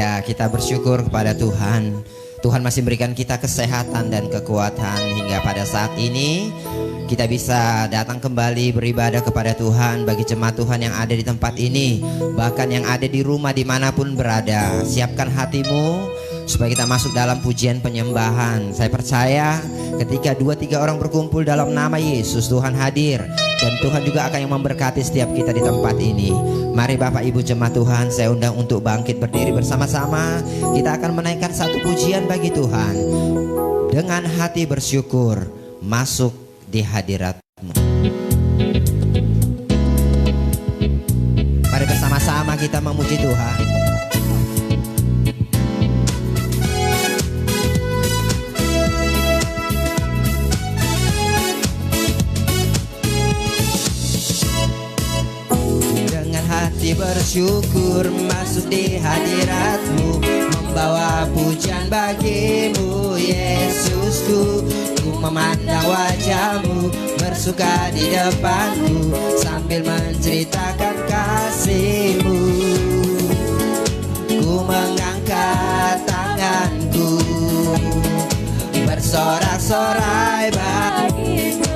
Ya, kita bersyukur kepada Tuhan. Tuhan masih memberikan kita kesehatan dan kekuatan hingga pada saat ini kita bisa datang kembali beribadah kepada Tuhan. Bagi jemaat Tuhan yang ada di tempat ini, bahkan yang ada di rumah dimanapun berada, siapkan hatimu supaya kita masuk dalam pujian penyembahan. Saya percaya ketika 2-3 orang berkumpul dalam nama Yesus, Tuhan hadir. Dan Tuhan juga akan yang memberkati setiap kita di tempat ini. Mari Bapak Ibu jemaat Tuhan, saya undang untuk bangkit berdiri bersama-sama. Kita akan menaikkan satu pujian bagi Tuhan. Dengan hati bersyukur, masuk di hadirat-Mu. Mari bersama-sama kita memuji Tuhan. Hati bersyukur masuk di hadirat-Mu, membawa pujian bagi-Mu Yesusku. Ku memandang wajah-Mu, bersuka di depan-Ku, sambil menceritakan kasih-Mu. Ku mengangkat tanganku, bersorak-sorai bagi-Mu.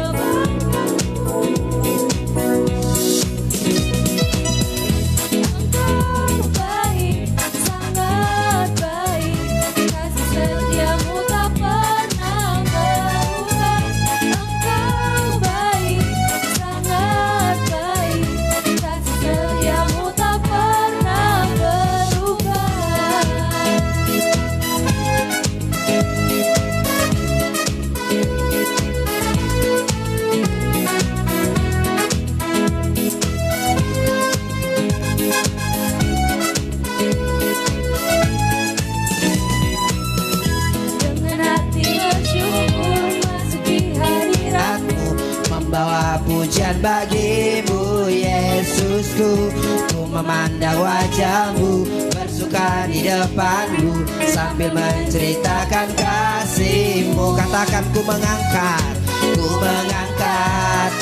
Pujian bagi-Mu Yesusku. Ku memandang wajah-Mu, bersuka di depan-Mu, sambil menceritakan kasih-Mu. Katakan ku mengangkat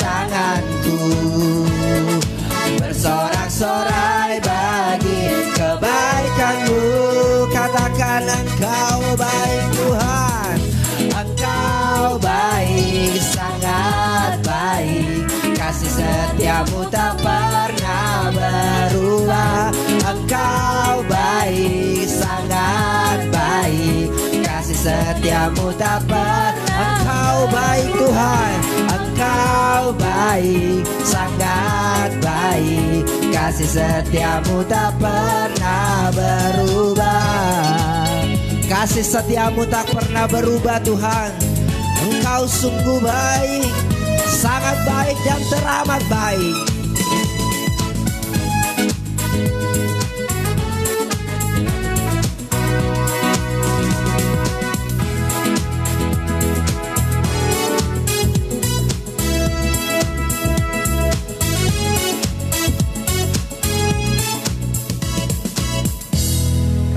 tanganku, bersorak-sorai bagi kebaikan-Mu. Katakan Engkau baik Tuhan, Engkau baik, sangat baik. Kasih setia-Mu tak pernah berubah. Engkau baik, sangat baik. Kasih setia-Mu tak pernah. Engkau baik Tuhan, Engkau baik, sangat baik. Kasih setia-Mu tak pernah berubah. Kasih setia-Mu tak pernah berubah Tuhan. Engkau sungguh baik, sangat baik dan teramat baik.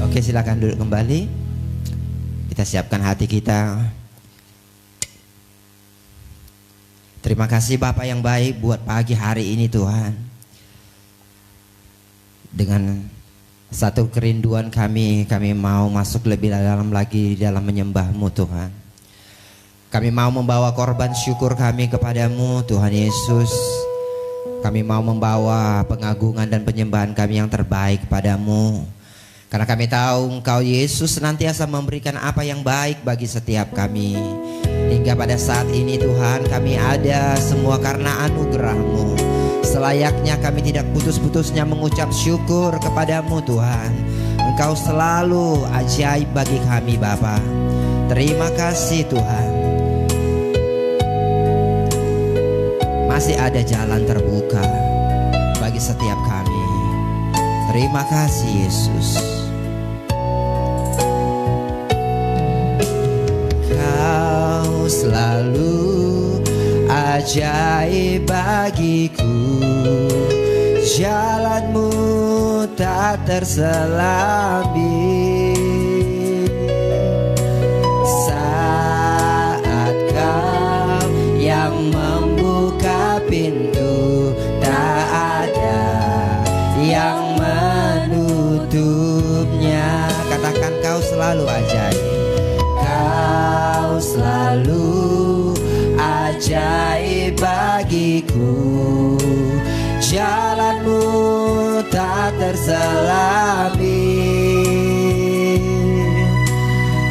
Oke, silakan duduk kembali. Kita siapkan hati kita. Terima kasih Bapak yang baik buat pagi hari ini Tuhan. Dengan satu kerinduan kami mau masuk lebih dalam lagi dalam menyembah-Mu Tuhan. Kami mau membawa korban syukur kami kepadamu Tuhan Yesus. Kami mau membawa pengagungan dan penyembahan kami yang terbaik padamu. Karena kami tahu Engkau Yesus senantiasa memberikan apa yang baik bagi setiap kami. Hingga pada saat ini Tuhan, kami ada semua karena anugerah-Mu. Selayaknya kami tidak putus-putusnya mengucap syukur kepadamu Tuhan. Engkau selalu ajaib bagi kami Bapa. Terima kasih Tuhan. Masih ada jalan terbuka bagi setiap kami. Terima kasih Yesus. Kau selalu ajaib bagiku. Jalan-Mu tak terselami. Saat Kau yang membuka pintu, tak ada yang menutupnya. selalu ajaib. Kau selalu ajaib bagiku, jalanmu tak terselami.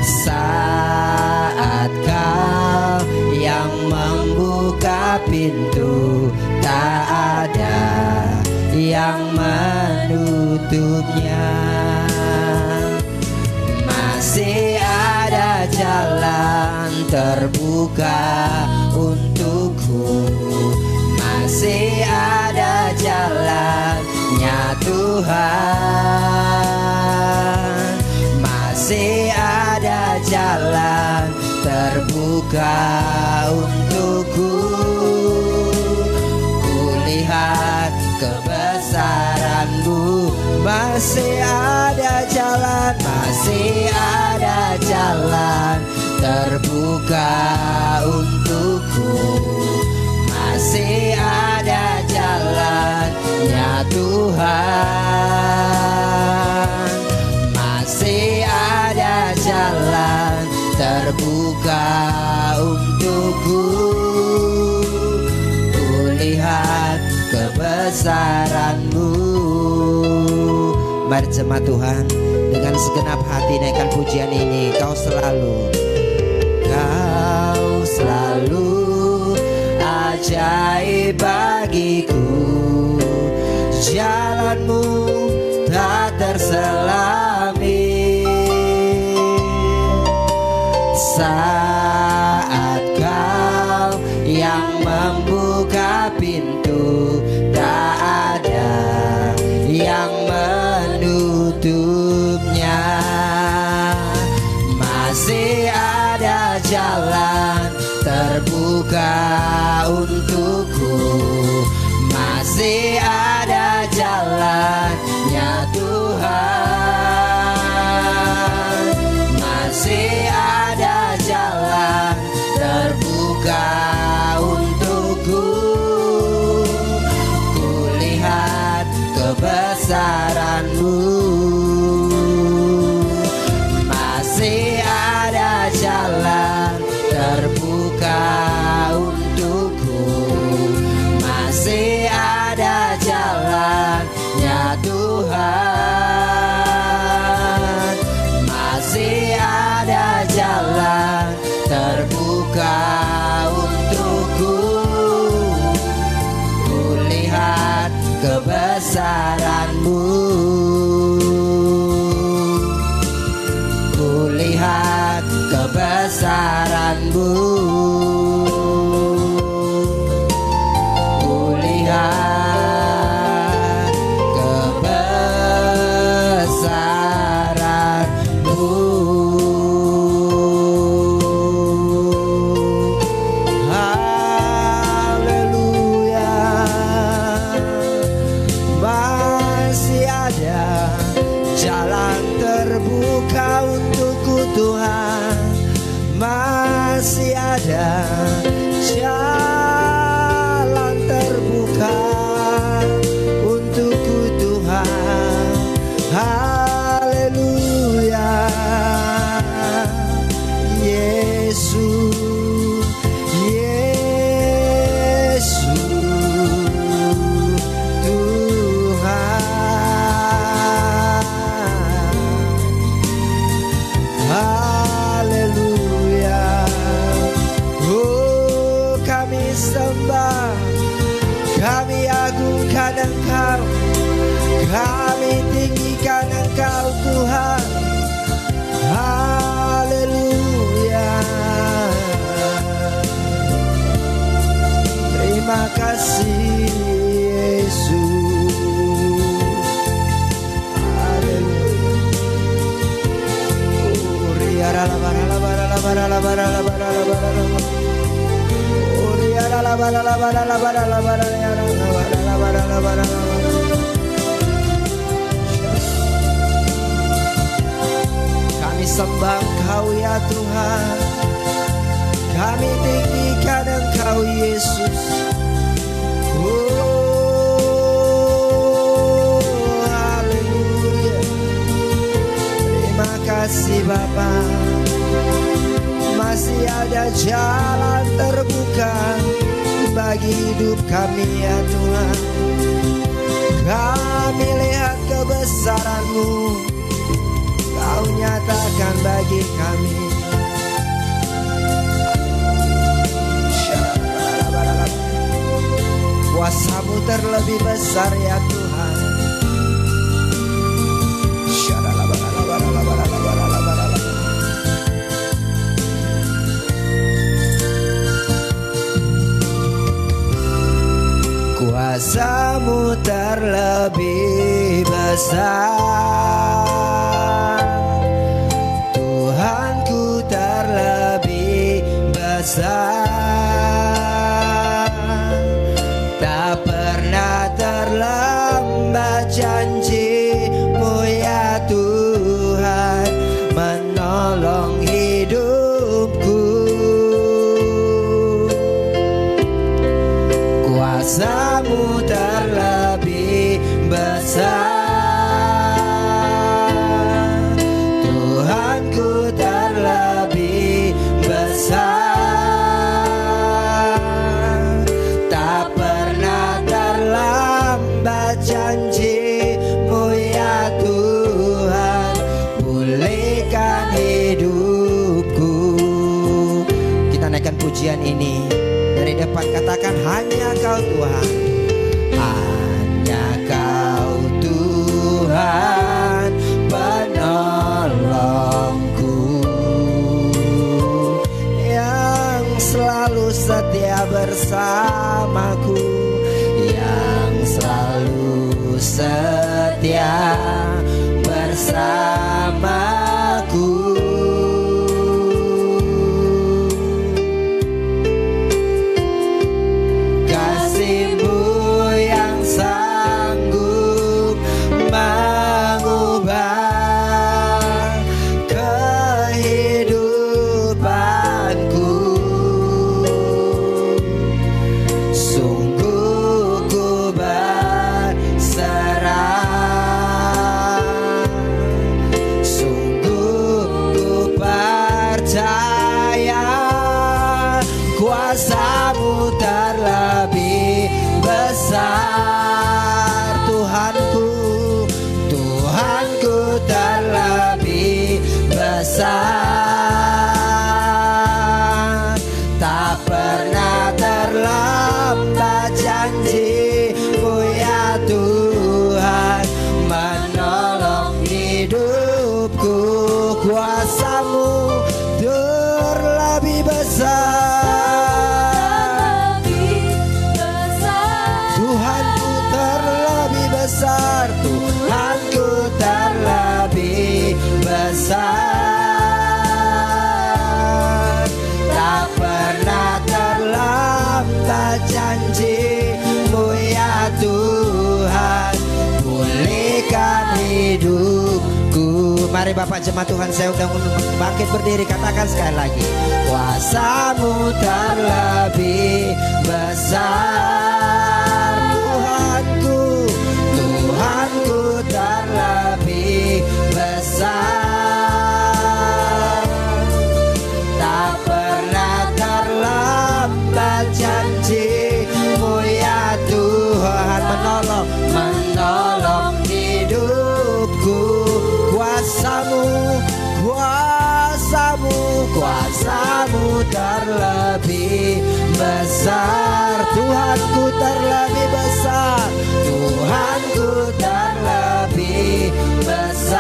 Saat kau yang membuka pintu, tak ada yang menutupnya. Masih ada jalan terbuka untukku, masih ada jalannya Tuhan, masih ada jalan terbuka untukku. Kulihat kebesaran-Mu, masih ada jalan, masih ada jalan terbuka untukku, masih ada jalannya Tuhan, masih ada jalan terbuka untukku. Kulihat kebesaran-Mu. Mari jemaat Tuhan, dengan segenap hati naikkan pujian ini. Kau selalu ajaib bagiku, jalanmu tak terselami. Saat kau yang membuka pintu, tak ada yang menutupnya. Masih ada jalan terbuka untukku, masih ada jalannya Tuhan, masih ada jalan terbuka untukku. Kulihat kebesaran-Mu, masih ada jalan terbuka untukku, masih ada jalannya Tuhan, masih ada jalan terbuka untukku. Kulihat kebesaran-Mu, kulihat kebesaran-Mu, kulihat kebesaran-Mu. Haleluya. Masih ada jalan terbuka untukku Tuhan, masih ada jalan terbuka untukku Tuhan. Haleluya. Yesus, Yesus Tuhan. Haleluya. Oh, kami sembah, kami agungkan Engkau, kami tinggikan Engkau Tuhan. Haleluya. Terima kasih Yesus. Haleluya. Oh, riara la bara la bara la bara la bara la bara la bara la bara. Oh, riara la bara la bara la bara la bara la bara la bara la bara. Kami sembah Engkau ya Tuhan, kami tinggikan Engkau Yesus. Oh, haleluya. Terima kasih kasih Bapa, masih ada jalan terbuka bagi hidup kami ya Tuhan. Kami lihat kebesaran-Mu, Kau nyatakan bagi kami. Kuasa-Mu terlebih besar ya Tuhan. Kuasa-Mu terlebih besar, Tuhanku terlebih besar. Tak pernah terlambat janji-Mu ya Tuhan menolong hidupku. Kuasa-Mu terlebih besar, Tuhanku terlebih besar. Tak pernah terlambat janji-Mu ya Tuhan, pulihkan hidupku. Kita naikkan pujian ini dari depan, katakan hanya Kau Tuhan, hanya Kau Tuhan penolongku, yang selalu setia bersamaku, yang selalu setia bersamaku. Kuasa-Mu terlebih besar, Tuhanku, Tuhanku terlebih besar. Tak pernah terlambat janji-Mu ya Tuhan menolong hidupku. Kuasa-Mu terlebih besar, Tuhanku terlebih besar. Tak pernah terlambat janji-Mu ya Tuhan, pulihkan hidupku. Mari Bapak jemaat Tuhan, saya undang untuk bangkit berdiri, katakan sekali lagi. Kuasa-Mu terlebih besar, Tuhanku, Tuhanku terlebih besar. Tak pernah terlambat janji-Mu ya Tuhan menolong hidupku. Kuasa-Mu, kuasa-Mu, kuasa-Mu terlebih besar. Tuhanku terlebih besar, Tuhanku terlebih besar.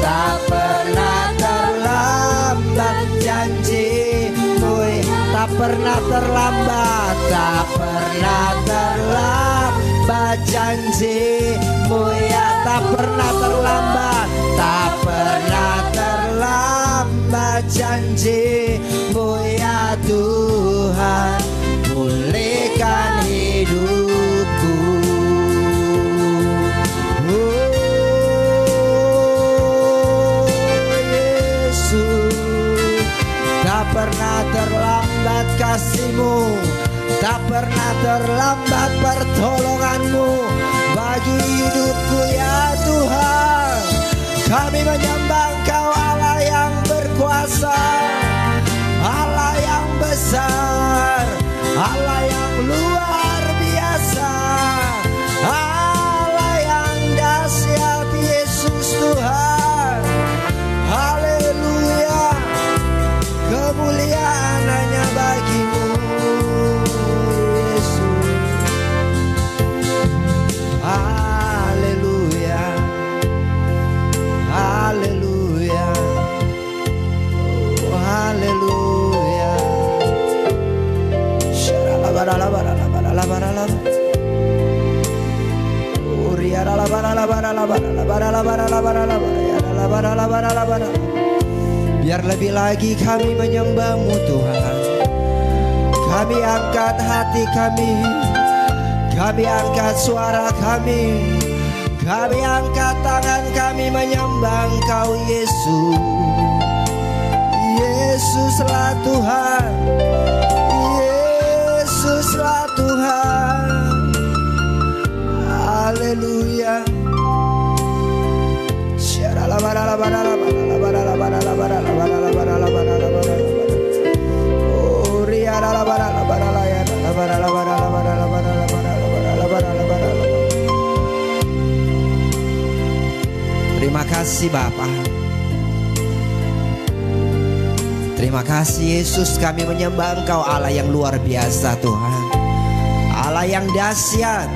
Tak pernah terlambat janji-Mu, tak pernah terlambat, tak pernah terlambat janji-Mu ya, tak pernah terlambat, tak pernah terlambat janji-Mu ya Tuhan, pulihkan hidupku. Oh Yesus, tak pernah terlambat kasih-Mu, tak pernah terlambat pertolongan-Mu bagi hidupku ya Tuhan. besar, Allah yang luar biasa, Allah yang dahsyat, Yesus Tuhan. Haleluya, kemuliaan hanya bagimu, Yesus. Haleluya, haleluya, oh, haleluya. Biar lebih lagi kami menyembah-Mu Tuhan. Kami angkat hati kami, kami angkat suara kami, kami angkat tangan kami menyembah Engkau Yesus. Yesuslah Tuhan, Yesuslah Tuhan. Haleluya. Terima kasih Bapa. Terima kasih Yesus, kami menyembah Engkau Allah yang luar biasa Tuhan. Allah yang dahsyat,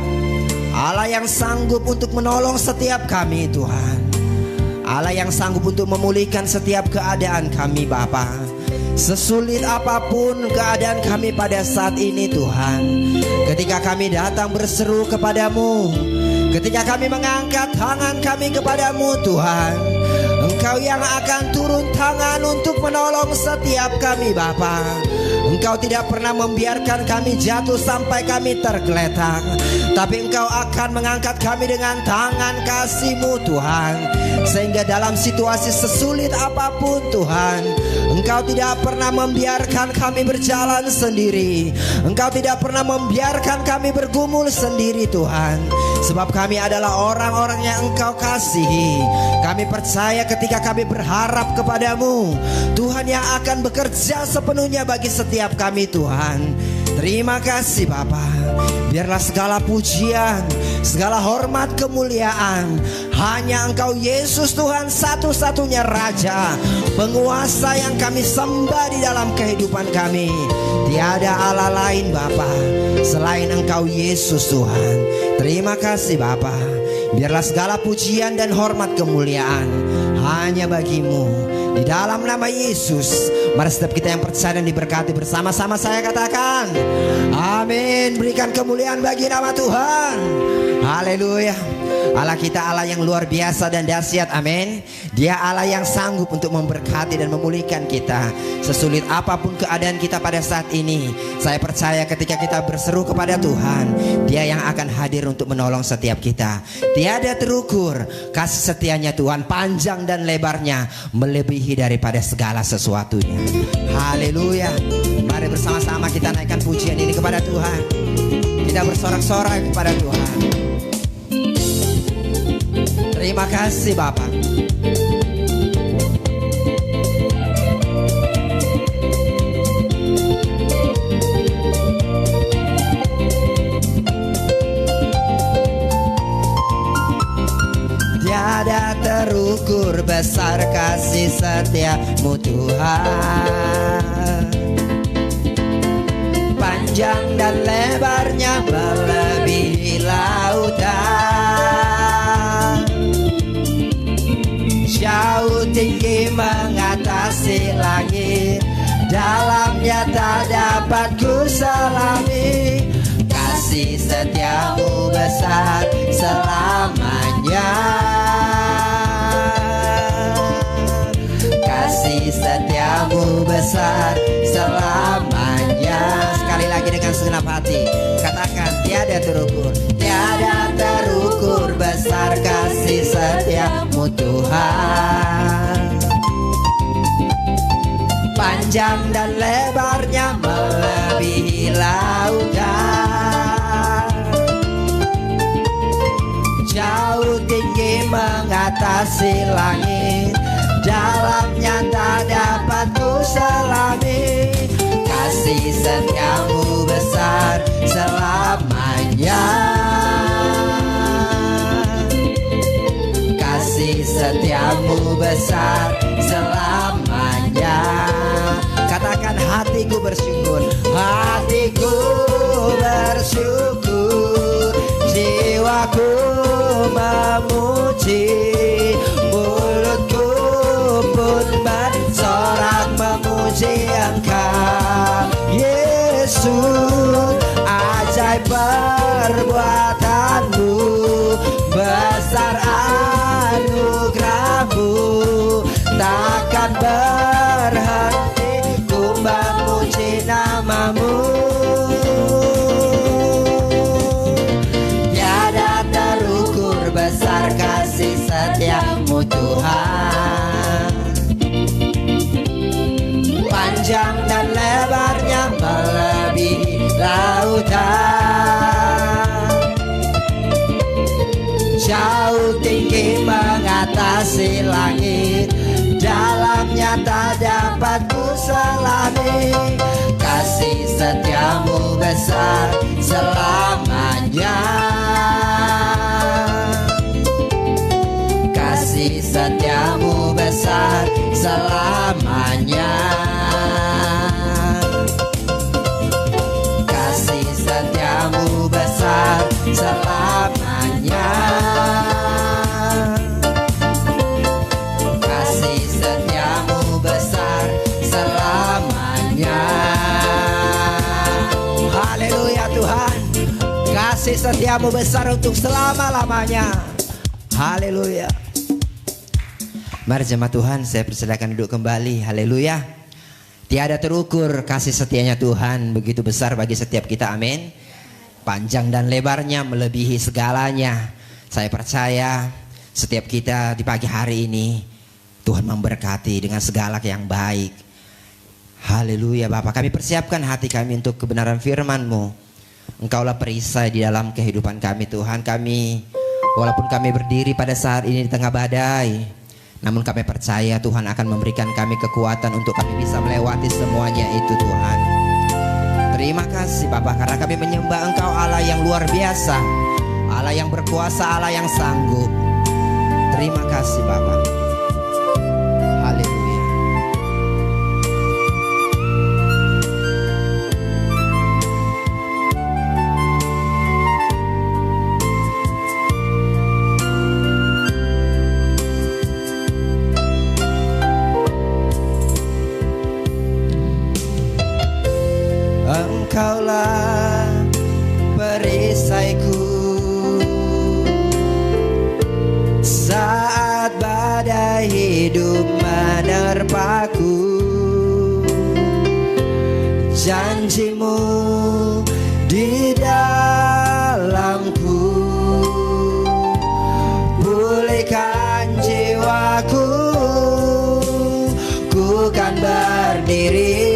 Allah yang sanggup untuk menolong setiap kami Tuhan. Allah yang sanggup untuk memulihkan setiap keadaan kami Bapa. Sesulit apapun keadaan kami pada saat ini Tuhan, ketika kami datang berseru kepadamu, ketika kami mengangkat tangan kami kepadamu Tuhan, Engkau yang akan turun tangan untuk menolong setiap kami Bapa. Engkau tidak pernah membiarkan kami jatuh sampai kami tergeletak, tapi Engkau akan mengangkat kami dengan tangan kasih-Mu Tuhan. Sehingga dalam situasi sesulit apapun Tuhan, Engkau tidak pernah membiarkan kami berjalan sendiri. Engkau tidak pernah membiarkan kami bergumul sendiri Tuhan. Sebab kami adalah orang-orang yang Engkau kasihi. Kami percaya ketika kami berharap kepadamu, Tuhan yang akan bekerja sepenuhnya bagi setiap kami Tuhan. Terima kasih Bapa. Biarlah segala pujian, segala hormat, kemuliaan hanya Engkau Yesus Tuhan, satu-satunya Raja, penguasa yang kami sembah di dalam kehidupan kami. Tiada Allah lain Bapa selain Engkau Yesus Tuhan. Terima kasih Bapa. Biarlah segala pujian dan hormat kemuliaan hanya bagi-Mu. Di dalam nama Yesus, mari setiap kita yang percaya dan diberkati bersama-sama saya katakan amin. Berikan kemuliaan bagi nama Tuhan. Haleluya. Allah kita Allah yang luar biasa dan dahsyat, amin. Dia Allah yang sanggup untuk memberkati dan memulihkan kita. Sesulit apapun keadaan kita pada saat ini, saya percaya ketika kita berseru kepada Tuhan, Dia yang akan hadir untuk menolong setiap kita. Tiada terukur kasih setianya Tuhan, panjang dan lebarnya melebihi daripada segala sesuatunya. Haleluya. Mari bersama-sama kita naikkan pujian ini kepada Tuhan. Kita bersorak-sorai kepada Tuhan. Terima kasih Bapak. Tiada terukur besar kasih setia-Mu Tuhan, panjang dan lebarnya melebihi lautan, jauh tinggi mengatasi langit, dalamnya tak dapat ku selami. Kasih setiamu besar selamanya, kasih setiamu besar selamanya. Sekali lagi dengan segenap hati katakan tiada terukur, tiada terukur besar kasih setiamu Tuhan, panjang dan lebarnya melebihi lautan, jauh tinggi mengatasi langit, dalamnya tak dapat ku selami. kasih setiamu besar selamanya. Kasih setiamu besar selamanya. Katakan hatiku bersyukur, hatiku bersyukur, jiwaku memuji, mulutku pun bersorak memuji Engkau Yesus. Ajaib perbuatanmu, besar anugerahmu, takkan berhenti ku memuji namamu. Tiada terukur besar kasih setiamu Tuhan, panjang dan lebarnya melebihi lautan, jauh tinggi mengatasi langit, dalamnya tak dapat ku selami. Kasih setiamu besar selamanya. Kasih setiamu besar selamanya. Kasih setiamu besar selamanya. Kasih setiamu besar selamanya. Haleluya Tuhan, kasih setiamu besar untuk selama-lamanya. Haleluya. Mari jemaat Tuhan, saya persilakan duduk kembali. Haleluya. Tiada terukur kasih setianya Tuhan, begitu besar bagi setiap kita. Amin. Panjang dan lebarnya melebihi segalanya. Saya percaya setiap kita di pagi hari ini Tuhan memberkati dengan segala yang baik. Haleluya Bapak, kami persiapkan hati kami untuk kebenaran firman-Mu. Engkaulah perisai di dalam kehidupan kami Tuhan. Kami, walaupun kami berdiri pada saat ini di tengah badai, namun kami percaya Tuhan akan memberikan kami kekuatan untuk kami bisa melewati semuanya itu Tuhan. Terima kasih Bapak, karena kami menyembah Engkau Allah yang luar biasa, Allah yang berkuasa, Allah yang sanggup. Terima kasih Bapak. Haleluya. Engkaulah perisaiku saat badai hidup menerpaku. Janjimu di dalamku, pulihkan jiwaku, ku kan berdiri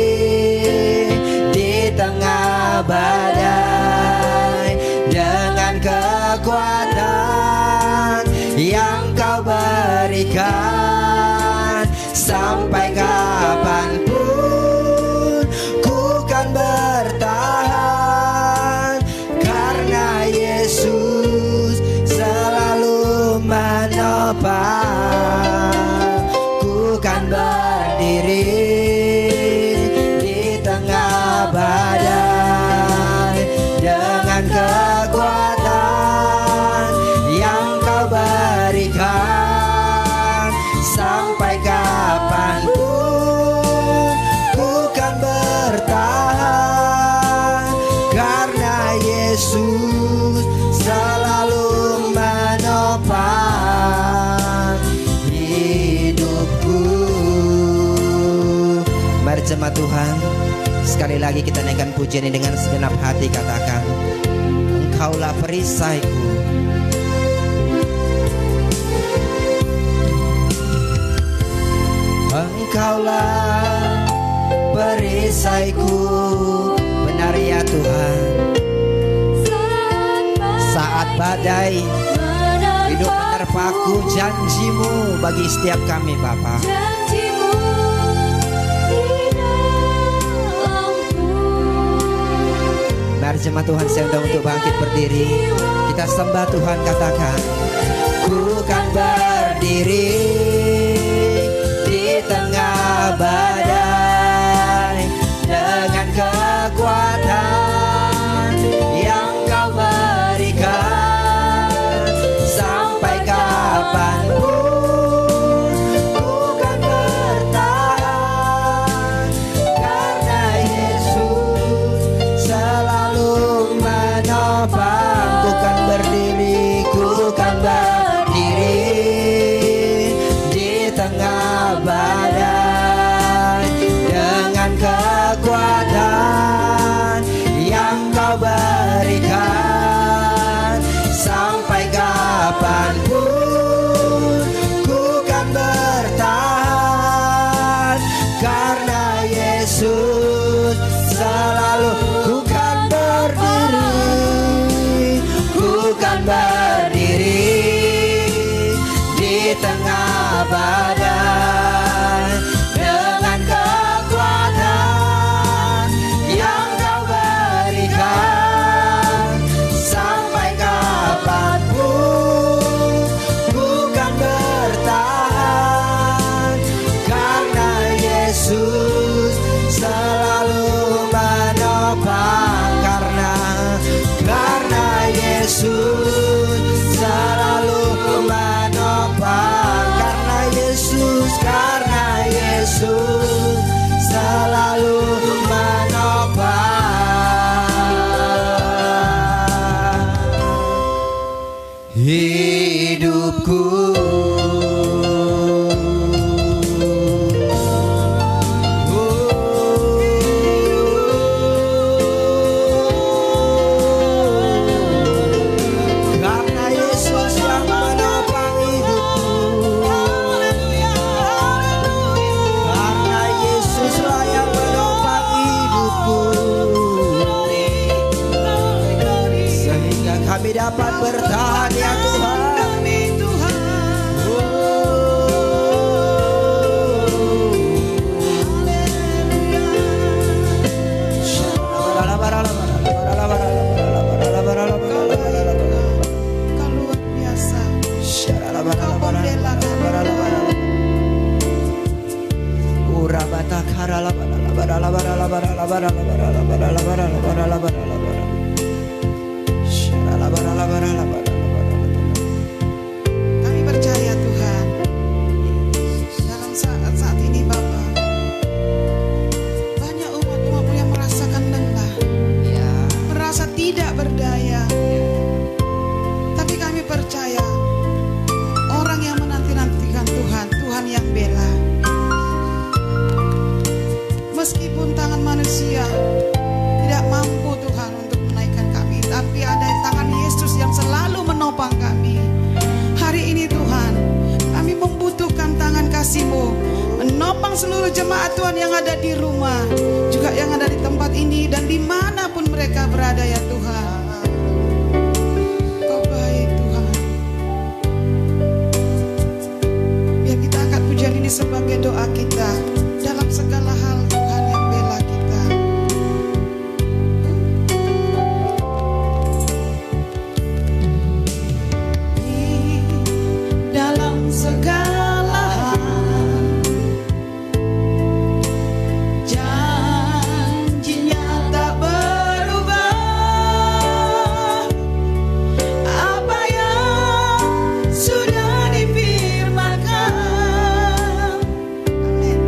tengah badai dengan kekuatan yang Kau berikan. Sampai kapanpun ku kan bertahan, karena Yesus selalu menopang. Ku kan berdiri badai dengan kekuatan yang Kau berikan. Sampai kapanpun ku kan bertahan, karena Yesus selalu menopang hidupku. Mari jemaat Tuhan, sekali lagi kita naikkan pujian ini dengan segenap hati. Katakan, Engkaulah perisaiku. Engkaulah perisaiku. Benar ya Tuhan. Saat badai hidup menerpaku, janji-Mu bagi setiap kami Bapa. Mari jemaat Tuhan saya undang untuk bangkit berdiri. Kita sembah Tuhan, katakan, ku kan berdiri di tengah badai dengan kekuatan yang kau berikan. Sampai kapanpun ku kan bertahan, karena Yesus selalu menopang. Ku kan berdiri, ku kan berdiri di tengah badai dengan kekuatan yang kau berikan. Sampai kapanpun ku kan bertahan, karena Yesus selalu. Ku kan berdiri, ku kan berdiri di tengah badai dengan kekuatan yang kau berikan. Sampai kapanpun ku kan bertahan, karena Yesus selalu menopang. Karena Yesus selalu menopang. Karena Yesus selalu menopang hidupku. Karena Yesus yang menopang hidupku. Karena Yesuslah yang menopang hidupku, sehingga kami dapat bertahan, ya Tuhan. Kami percaya Tuhan, dalam saat ini Bapa, banyak umat-umat yang merasakan lelah, merasa tidak berdaya. Tapi kami percaya orang yang menanti-nantikan Tuhan, Tuhan yang bela. Meskipun tangan manusia tidak mampu Tuhan untuk menaikkan kami, tapi ada tangan Yesus yang selalu menopang kami. Hari ini Tuhan, kami membutuhkan tangan kasih-Mu menopang seluruh jemaat Tuhan yang ada di rumah, juga yang ada di tempat ini dan dimanapun mereka berada, ya Tuhan. Kau baik Tuhan. Biar kita angkat pujian ini sebagai doa kita dalam segala hal. Tuhan yang bela kita. Dalam segala hal, janjinya tak berubah. Apa yang sudah difirmankan, amin.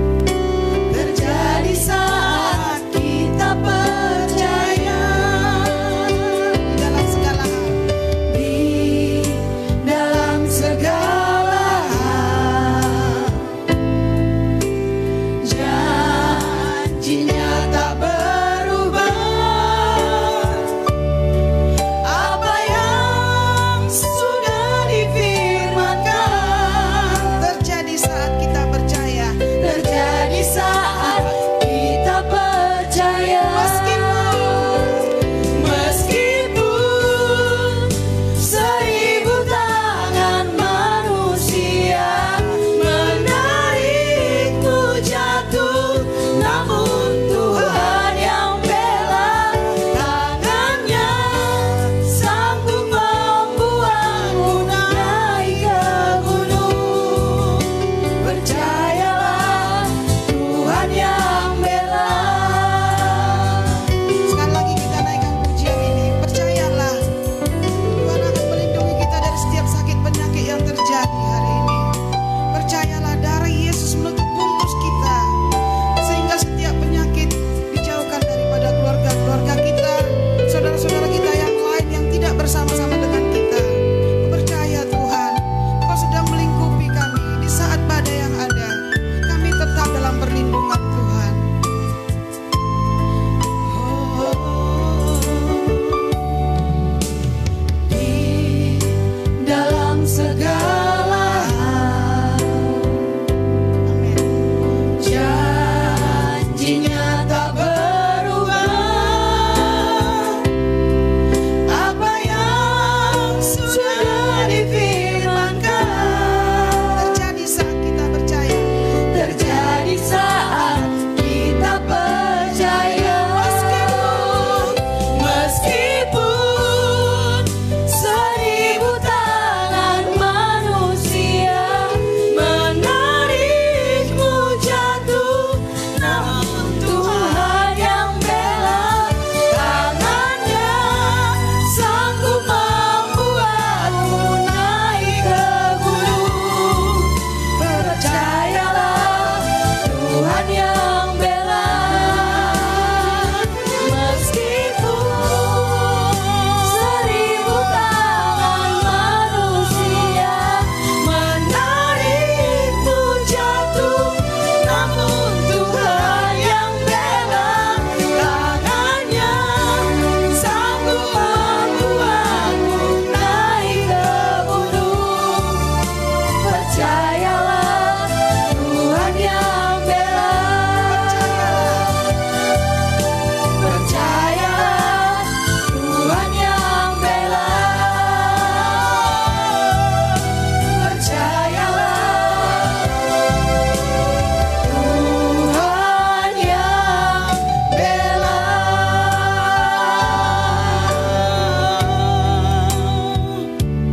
Percayalah Tuhan yang bela. Percayalah Tuhan yang bela. Percayalah Tuhan yang bela.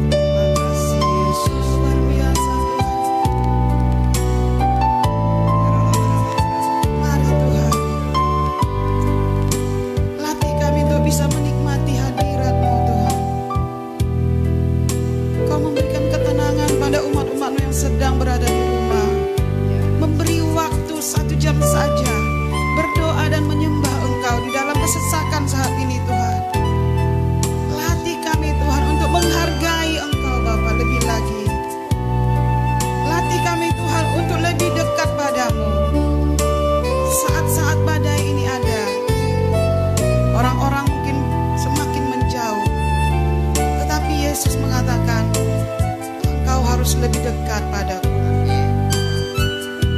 Terima kasih Yesus, luar biasa Tuhan. Mari Tuhan, latih kami untuk bisa menikmati hadirat-Mu Tuhan. Kau memberikan ketenangan pada umat-umat-Mu yang sedang berada di rumah. Memberi waktu 1 jam saja berdoa dan menyembah Engkau di dalam kesesakan saat ini Tuhan. Latih kami Tuhan untuk menghargai Engkau Bapa lebih lagi. Latih kami Tuhan untuk lebih dekat padamu. Saat-saat badai ini ada, orang-orang mungkin semakin menjauh, tetapi Yesus mengatakan Engkau harus lebih dekat padaku.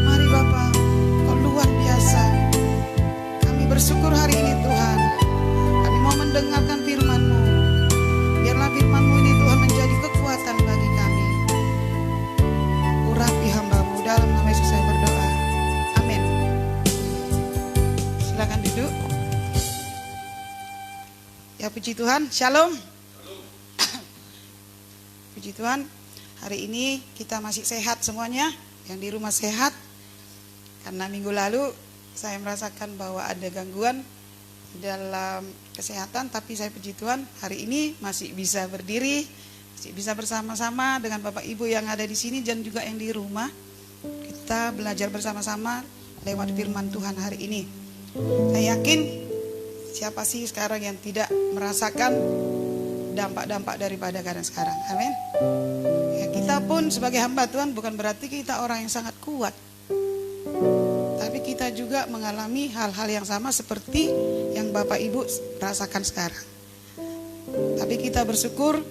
Mari Bapa, Kau luar biasa. Kami bersyukur hari ini Tuhan. Kami mau mendengarkan firman-Mu. Biarlah firman-Mu ini Tuhan menjadi kekuatan bagi kami. Urapi hamba-Mu, dalam nama Yesus saya berdoa. Amin. Silakan duduk. Ya puji Tuhan, shalom. Puji Tuhan, hari ini kita masih sehat semuanya. Yang di rumah sehat. Karena minggu lalu saya merasakan bahwa ada gangguan dalam kesehatan, tapi saya puji Tuhan hari ini masih bisa berdiri, masih bisa bersama-sama dengan Bapak Ibu yang ada di sini dan juga yang di rumah. Kita belajar bersama-sama lewat firman Tuhan hari ini. Saya yakin siapa sih sekarang yang tidak merasakan dampak-dampak daripada keadaan sekarang. Amin. Ya, kita pun sebagai hamba Tuhan bukan berarti kita orang yang sangat kuat. Tapi kita juga mengalami hal-hal yang sama seperti yang Bapak Ibu rasakan sekarang. Tapi kita bersyukur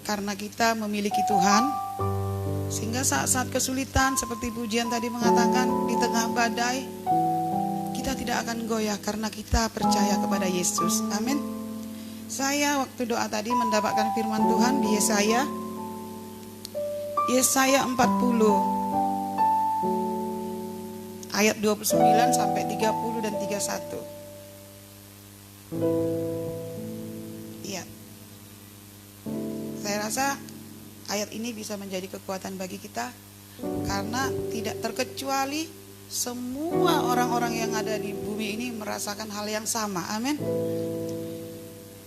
karena kita memiliki Tuhan. Sehingga saat-saat kesulitan seperti pujian tadi mengatakan di tengah badai, kita tidak akan goyah karena kita percaya kepada Yesus. Amin. Saya waktu doa tadi mendapatkan firman Tuhan di Yesaya 40. Ayat 29 sampai 30 dan 31. Iya. Saya rasa ayat ini bisa menjadi kekuatan bagi kita karena tidak terkecuali semua orang-orang yang ada di bumi ini merasakan hal yang sama. Amin.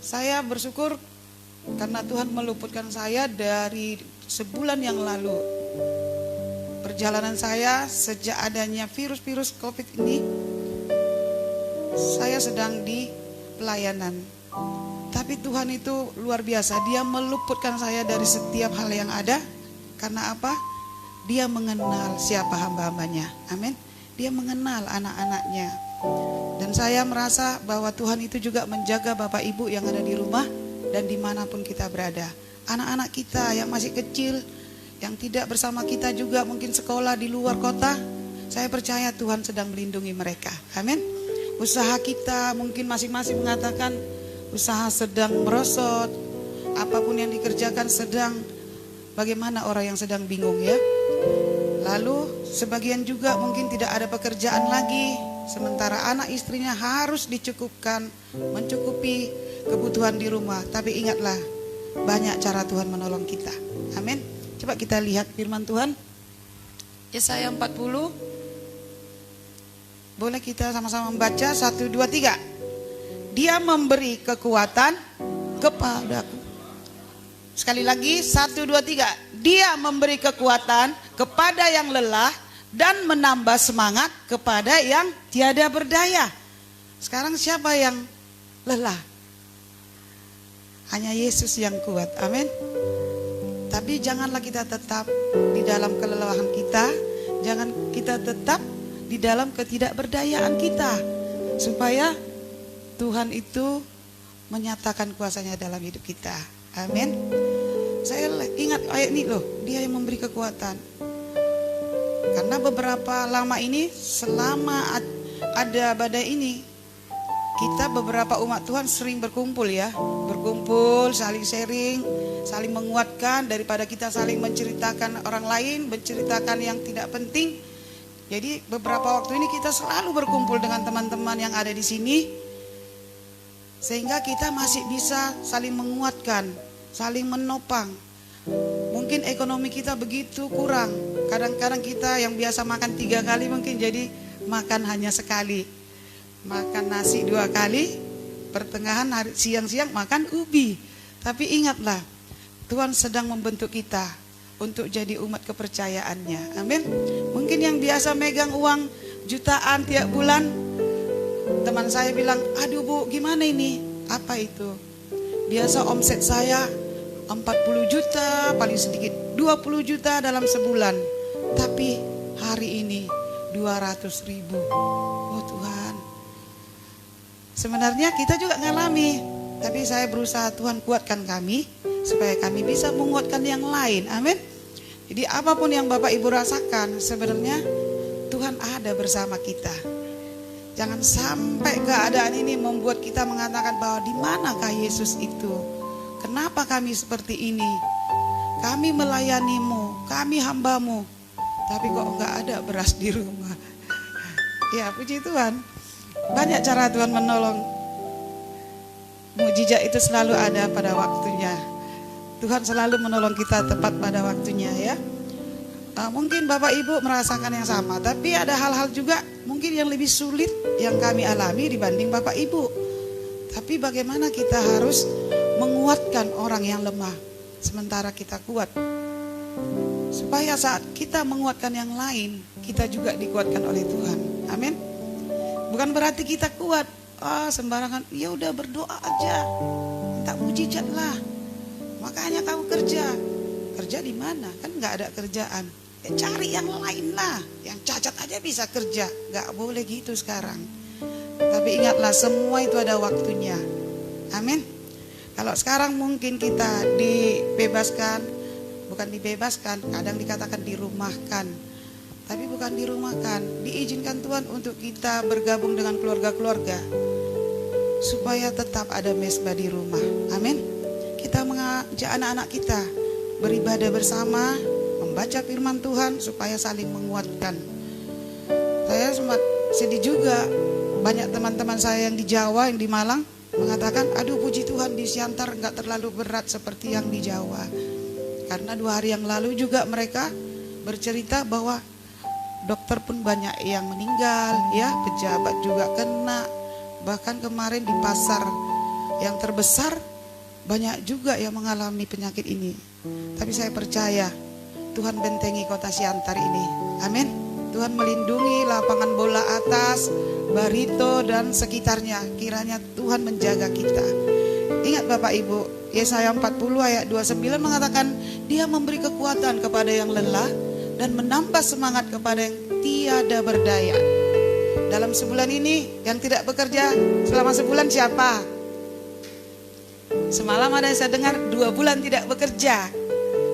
Saya bersyukur karena Tuhan meluputkan saya dari sebulan yang lalu. Perjalanan saya sejak adanya virus COVID ini, saya sedang di pelayanan. Tapi Tuhan itu luar biasa, Dia meluputkan saya dari setiap hal yang ada. Karena apa? Dia mengenal siapa hamba-hambanya. Amin. Dia mengenal anak-anaknya. Dan saya merasa bahwa Tuhan itu juga menjaga Bapak Ibu yang ada di rumah dan dimanapun kita berada. Anak-anak kita yang masih kecil, yang tidak bersama kita juga mungkin sekolah di luar kota, saya percaya Tuhan sedang melindungi mereka. Amin. Usaha kita mungkin masing-masing mengatakan usaha sedang merosot, apapun yang dikerjakan sedang, bagaimana orang yang sedang bingung ya. Lalu sebagian juga mungkin tidak ada pekerjaan lagi, sementara anak istrinya harus dicukupkan, mencukupi kebutuhan di rumah. Tapi ingatlah, banyak cara Tuhan menolong kita. Amin. Coba kita lihat firman Tuhan. Yesaya 40. Boleh kita sama-sama membaca 1, 2, 3. Dia memberi kekuatan kepadaku. Sekali lagi 1, 2, 3. Dia memberi kekuatan kepada yang lelah dan menambah semangat kepada yang tiada berdaya. Sekarang siapa yang lelah? Hanya Yesus yang kuat. Amin. Tapi janganlah kita tetap di dalam kelelahan kita. Jangan kita tetap di dalam ketidakberdayaan kita. Supaya Tuhan itu menyatakan kuasanya dalam hidup kita. Amin. Saya ingat ayat ini loh. Dia yang memberi kekuatan. Karena beberapa lama ini, selama ada badai ini, kita beberapa umat Tuhan sering berkumpul ya. Berkumpul, saling sharing, saling menguatkan, daripada kita saling menceritakan orang lain, menceritakan yang tidak penting. Jadi beberapa waktu ini kita selalu berkumpul dengan teman-teman yang ada di sini, sehingga kita masih bisa saling menguatkan, saling menopang. Mungkin ekonomi kita begitu kurang, kadang-kadang kita yang biasa makan 3 kali mungkin jadi makan hanya sekali. Makan nasi 2 kali, pertengahan hari siang-siang makan ubi. Tapi ingatlah, Tuhan sedang membentuk kita untuk jadi umat kepercayaannya. Amin. Mungkin yang biasa megang uang jutaan tiap bulan, teman saya bilang, aduh Bu, gimana ini? Apa itu? Biasa omset saya 40 juta, paling sedikit 20 juta dalam sebulan. Tapi hari ini 200 ribu. Oh Tuhan. Sebenarnya kita juga ngalami, tapi saya berusaha, Tuhan kuatkan kami supaya kami bisa menguatkan yang lain. Amin. Jadi apapun yang Bapak Ibu rasakan, sebenarnya Tuhan ada bersama kita. Jangan sampai keadaan ini membuat kita mengatakan bahwa di manakah Yesus itu? Kenapa kami seperti ini? Kami melayanimu, kami hambamu, tapi kok enggak ada beras di rumah. Ya puji Tuhan. Banyak cara Tuhan menolong. Mukjizat itu selalu ada pada waktunya. Tuhan selalu menolong kita tepat pada waktunya ya. Mungkin Bapak Ibu merasakan yang sama, tapi ada hal-hal juga mungkin yang lebih sulit yang kami alami dibanding Bapak Ibu. Tapi bagaimana kita harus menguatkan orang yang lemah sementara kita kuat, supaya saat kita menguatkan yang lain, kita juga dikuatkan oleh Tuhan. Amin. Bukan berarti kita kuat, sembarangan, ya udah berdoa aja, minta mujizat lah. Makanya kamu kerja di mana? Kan nggak ada kerjaan. Ya cari yang lain lah, yang cacat aja bisa kerja. Nggak boleh gitu sekarang. Tapi ingatlah, semua itu ada waktunya. Amin. Kalau sekarang mungkin kita dibebaskan, bukan dibebaskan, kadang dikatakan dirumahkan. Tapi bukan dirumahkan, diizinkan Tuhan untuk kita bergabung dengan keluarga-keluarga, supaya tetap ada mesbah di rumah. Amin. Kita mengajak anak-anak kita beribadah bersama, membaca firman Tuhan supaya saling menguatkan. Saya sempat sedih juga, banyak teman-teman saya yang di Jawa, yang di Malang mengatakan, aduh puji Tuhan di Siantar enggak terlalu berat seperti yang di Jawa. Karena 2 hari yang lalu juga mereka bercerita bahwa dokter pun banyak yang meninggal, ya, pejabat juga kena. Bahkan kemarin di pasar yang terbesar banyak juga yang mengalami penyakit ini. Tapi saya percaya Tuhan bentengi kota Siantar ini. Amin. Tuhan melindungi lapangan bola atas, Barito dan sekitarnya. Kiranya Tuhan menjaga kita. Ingat Bapak Ibu, Yesaya 40 ayat 29 mengatakan, Dia memberi kekuatan kepada yang lelah dan menambah semangat kepada yang tiada berdaya. Dalam sebulan ini yang tidak bekerja selama sebulan siapa? Semalam ada saya dengar 2 bulan tidak bekerja,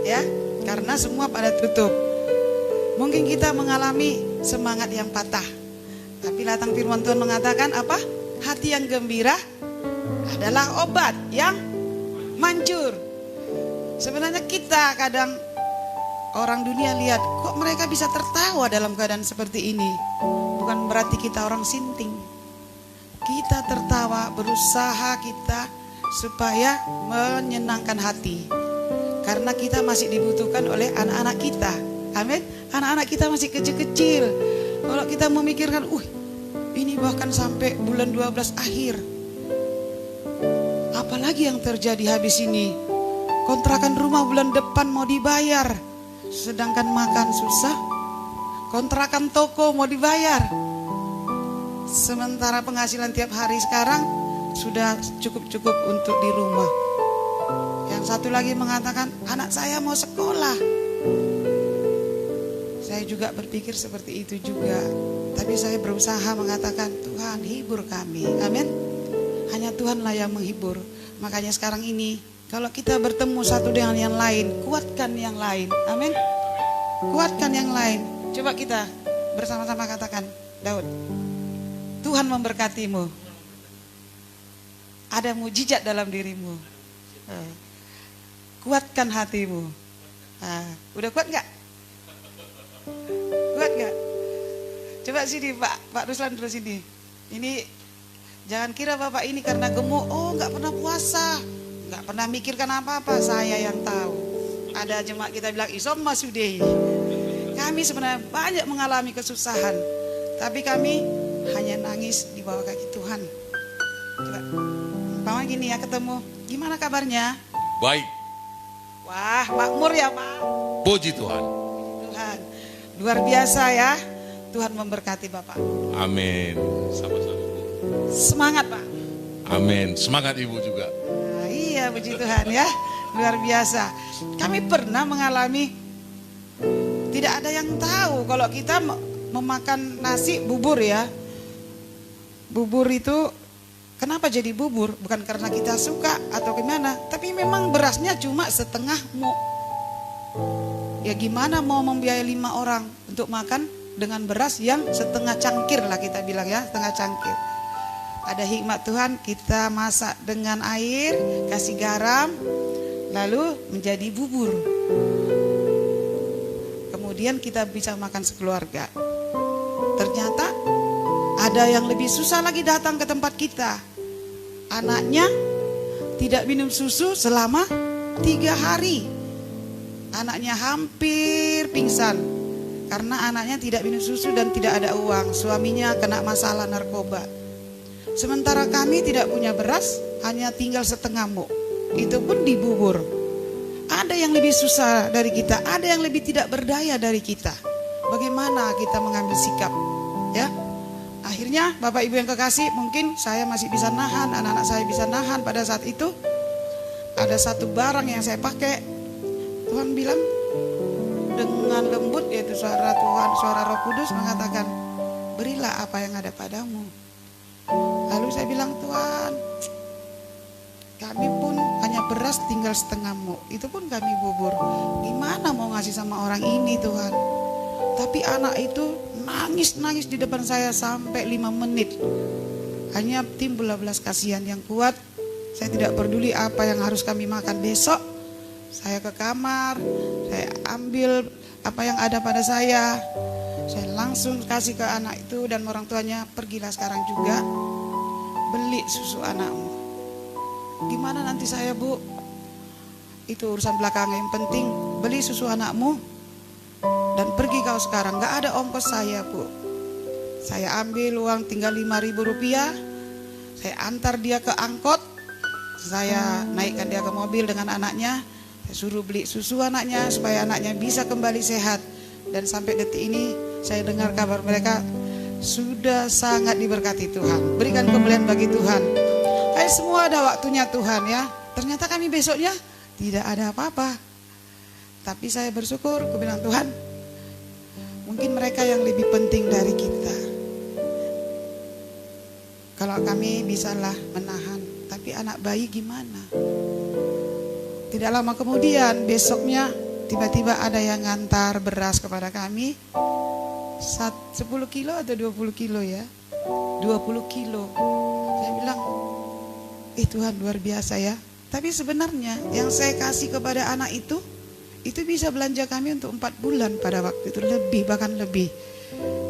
ya, karena semua pada tutup. Mungkin kita mengalami semangat yang patah. Tapi latang firman Tuhan mengatakan apa? Hati yang gembira adalah obat yang manjur. Sebenarnya kita kadang, orang dunia lihat, kok mereka bisa tertawa dalam keadaan seperti ini. Bukan berarti kita orang sinting. Kita tertawa, berusaha kita supaya menyenangkan hati. Karena kita masih dibutuhkan oleh anak-anak kita. Amin. Anak-anak kita masih kecil-kecil. Kalau kita memikirkan, ini bahkan sampai bulan 12 akhir. Apalagi yang terjadi habis ini? Kontrakan rumah bulan depan mau dibayar, sedangkan makan susah. Kontrakan toko mau dibayar, sementara penghasilan tiap hari sekarang sudah cukup-cukup untuk di rumah. Yang satu lagi mengatakan, anak saya mau sekolah. Saya juga berpikir seperti itu juga. Tapi saya berusaha mengatakan, Tuhan hibur kami. Amin. Hanya Tuhanlah yang menghibur. Makanya sekarang ini, kalau kita bertemu satu dengan yang lain, kuatkan yang lain. Amin. Kuatkan yang lain. Coba kita bersama-sama katakan, Daud, Tuhan memberkatimu. Ada mujizat dalam dirimu. Kuatkan hatimu. Udah kuat nggak? Kuat nggak? Coba sini Pak Ruslan terus sini. Ini jangan kira Bapak ini karena gemuk, oh nggak pernah puasa, nggak pernah mikirkan apa-apa. Saya yang tahu. Ada jemaat kita bilang isom masudehi. Kami sebenarnya banyak mengalami kesusahan, tapi kami hanya nangis di bawah kaki Tuhan. Coba, Bang gini ya ketemu. Gimana kabarnya? Baik, Wah, makmur ya Pak. puji Tuhan. Tuhan, luar biasa ya. Tuhan memberkati Bapak. Amin. Sama-sama. Semangat Pak. Amin. Semangat Ibu juga. Nah, iya puji Tuhan ya. Luar biasa. Kami pernah mengalami, tidak ada yang tahu kalau kita memakan nasi bubur ya. Bubur itu kenapa jadi bubur? Bukan karena kita suka atau gimana, tapi memang berasnya cuma setengah muk. Ya gimana mau membiayai 5 orang untuk makan dengan beras yang setengah cangkir lah kita bilang ya, setengah cangkir. Ada hikmat Tuhan, kita masak dengan air, kasih garam, lalu menjadi bubur. Kemudian kita bisa makan sekeluarga. Ternyata ada yang lebih susah lagi datang ke tempat kita. Anaknya tidak minum susu selama 3 hari. Anaknya hampir pingsan karena anaknya tidak minum susu dan tidak ada uang. Suaminya kena masalah narkoba. Sementara kami tidak punya beras, hanya tinggal setengah muk. Itu pun dibubur. Ada yang lebih susah dari kita, ada yang lebih tidak berdaya dari kita. Bagaimana kita mengambil sikap? Ya, akhirnya Bapak Ibu yang kekasih, mungkin saya masih bisa nahan, anak-anak saya bisa nahan pada saat itu. Ada satu barang yang saya pakai, Tuhan bilang dengan lembut, yaitu suara Tuhan, suara Roh Kudus mengatakan, berilah apa yang ada padamu. Lalu saya bilang, Tuhan, kami pun hanya beras tinggal setengah muk, itu pun kami bubur. Gimana mau ngasih sama orang ini Tuhan? Tapi anak itu nangis di depan saya sampai 5 menit. Hanya timbullah belas kasihan yang kuat. Saya tidak peduli apa yang harus kami makan besok. Saya ke kamar, saya ambil apa yang ada pada saya. Saya langsung kasih ke anak itu dan orang tuanya, pergilah sekarang juga beli susu anakmu. Gimana nanti saya Bu? Itu urusan belakang, yang penting beli susu anakmu dan pergi kau sekarang. Gak ada ongkos saya Bu. Saya ambil uang tinggal 5.000 rupiah. Saya antar dia ke angkot. Saya naikkan dia ke mobil dengan anaknya. Saya suruh beli susu anaknya supaya anaknya bisa kembali sehat. Dan sampai detik ini saya dengar kabar mereka sudah sangat diberkati Tuhan. Berikan kemuliaan bagi Tuhan. Semua ada waktunya Tuhan ya. Ternyata kami besoknya tidak ada apa-apa. Tapi saya bersyukur, aku bilang Tuhan, mungkin mereka yang lebih penting dari kita. Kalau kami bisalah menahan, tapi anak bayi gimana? Tidak lama kemudian besoknya tiba-tiba ada yang ngantar beras kepada kami 10 kilo atau 20 kilo ya, 20 kilo. Saya bilang, Tuhan luar biasa ya. Tapi sebenarnya yang saya kasih kepada anak itu bisa belanja kami untuk 4 bulan pada waktu itu, lebih, bahkan lebih.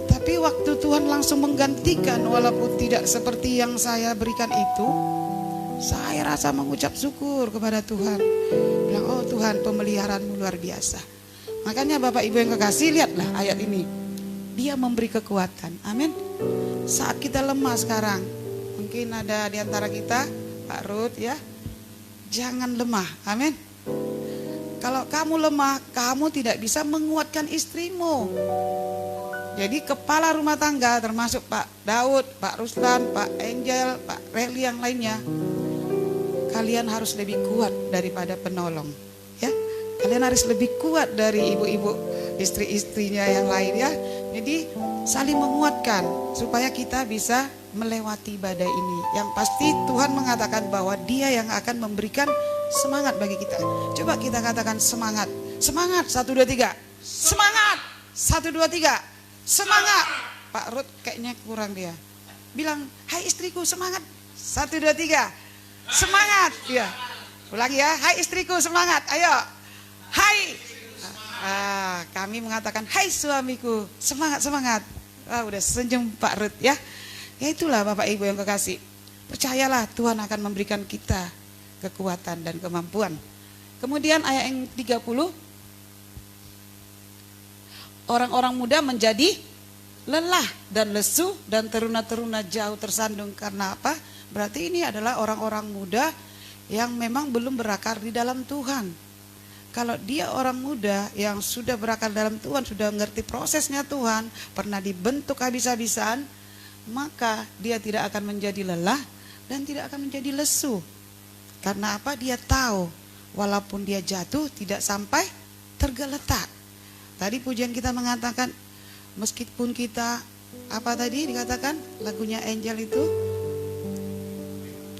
Tapi waktu Tuhan langsung menggantikan, walaupun tidak seperti yang saya berikan itu, saya rasa mengucap syukur kepada Tuhan. Bilang, oh Tuhan, pemeliharaanmu luar biasa. Makanya Bapak Ibu yang kekasih, lihatlah ayat ini. Dia memberi kekuatan, amin. Saat kita lemah sekarang, mungkin ada di antara kita, Pak Ruth ya, jangan lemah, amin. Kalau kamu lemah, kamu tidak bisa menguatkan istrimu. Jadi kepala rumah tangga termasuk Pak Daud, Pak Ruslan, Pak Angel, Pak Reli yang lainnya, kalian harus lebih kuat daripada penolong ya. Kalian harus lebih kuat dari ibu-ibu istri-istrinya yang lain ya. Jadi saling menguatkan supaya kita bisa melewati badai ini. Yang pasti Tuhan mengatakan bahwa Dia yang akan memberikan semangat bagi kita. Coba kita katakan semangat. Semangat, 1, 2, 3. Semangat. 1, 2, 3. Semangat. Pak Ruth kayaknya kurang dia. Bilang, hai istriku semangat. 1, 2, 3. Semangat. Ya. Ulangi ya, hai istriku semangat. Ayo. Hai. Kami mengatakan, hai suamiku semangat semangat. Udah senyum Pak Ruth ya. Ya itulah Bapak Ibu yang kekasih. Percayalah Tuhan akan memberikan kita kekuatan dan kemampuan. Kemudian ayat yang 30. Orang-orang muda menjadi lelah dan lesu dan teruna-teruna jauh tersandung. Karena apa? Berarti ini adalah orang-orang muda yang memang belum berakar di dalam Tuhan. Kalau dia orang muda yang sudah berakar dalam Tuhan, sudah mengerti prosesnya Tuhan, pernah dibentuk habis-habisan, maka dia tidak akan menjadi lelah dan tidak akan menjadi lesu. Karena apa? Dia tahu walaupun dia jatuh tidak sampai tergeletak. Tadi pujian kita mengatakan meskipun kita, apa tadi dikatakan lagunya Angel itu,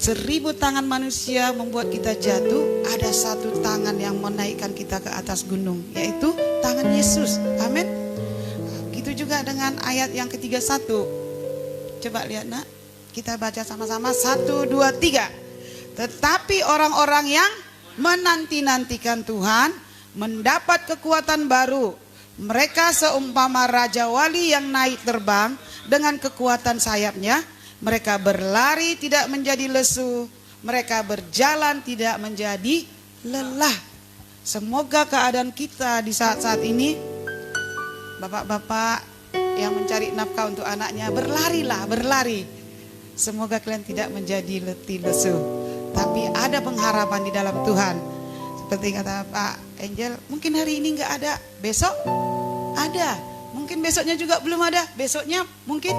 1000 tangan manusia membuat kita jatuh, ada 1 tangan yang menaikkan kita ke atas gunung, yaitu tangan Yesus. Amin. Gitu juga dengan ayat yang ke-31. Coba lihat nak, kita baca sama-sama 1, 2, 3. Tetapi orang-orang yang menanti-nantikan Tuhan mendapat kekuatan baru. Mereka seumpama raja wali yang naik terbang dengan kekuatan sayapnya. Mereka berlari tidak menjadi lesu, mereka berjalan tidak menjadi lelah. Semoga keadaan kita di saat-saat ini, bapak-bapak yang mencari nafkah untuk anaknya, berlarilah, berlari. Semoga kalian tidak menjadi letih lesu, tapi ada pengharapan di dalam Tuhan. Seperti kata Pak Angel, mungkin hari ini nggak ada, besok ada. Mungkin besoknya juga belum ada, besoknya mungkin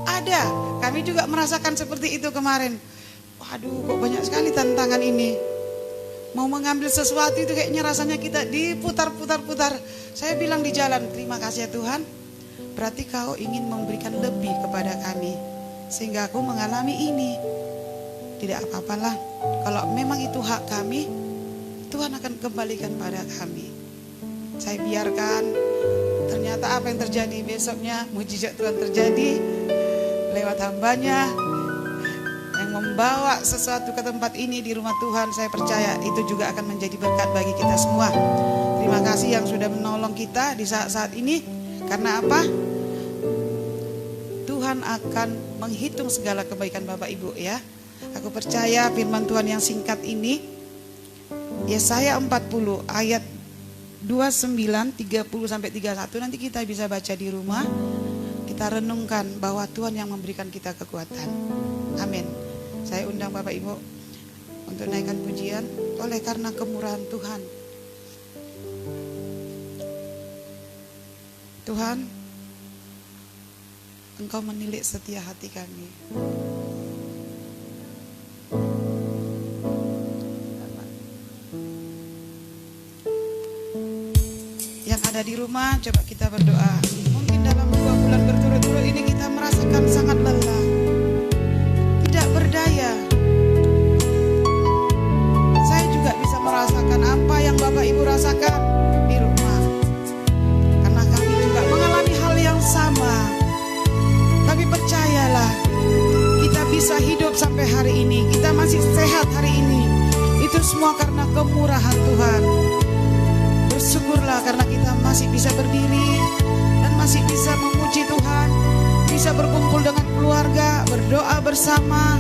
ada. Kami juga merasakan seperti itu kemarin. Waduh, kok banyak sekali tantangan ini. Mau mengambil sesuatu itu kayaknya rasanya kita diputar-putar-putar. Saya bilang di jalan, terima kasih ya Tuhan. Berarti kau ingin memberikan lebih kepada kami. Sehingga aku mengalami ini. Tidak apa-apalah. Kalau memang itu hak kami, Tuhan akan kembalikan pada kami. Saya biarkan. Ternyata apa yang terjadi besoknya, mujizat Tuhan terjadi lewat hambanya yang membawa sesuatu ke tempat ini di rumah Tuhan. Saya percaya itu juga akan menjadi berkat bagi kita semua. Terima kasih yang sudah menolong kita di saat-saat ini. Karena apa? Tuhan akan menghitung segala kebaikan Bapak Ibu ya. Aku percaya firman Tuhan yang singkat ini, Yesaya 40 ayat 29, 30-31, nanti kita bisa baca di rumah. Kita renungkan bahwa Tuhan yang memberikan kita kekuatan. Amin. Saya undang Bapak Ibu untuk naikkan pujian. Oleh karena kemurahan Tuhan, Tuhan, Engkau menilik setia hati kami. Yang ada di rumah, coba kita berdoa. Mungkin dalam 2 bulan berturut-turut ini kita merasakan sangat lelah, tidak berdaya. Saya juga bisa merasakan apa yang Bapak Ibu rasakan di rumah. Karena kami juga mengalami hal yang sama. Tapi percayalah, kita bisa hidup sampai hari ini, kita masih sehat hari ini. Itu semua karena kemurahan Tuhan. Bersyukurlah karena kita masih bisa berdiri dan masih bisa memuji Tuhan, bisa berkumpul dengan keluarga, berdoa bersama.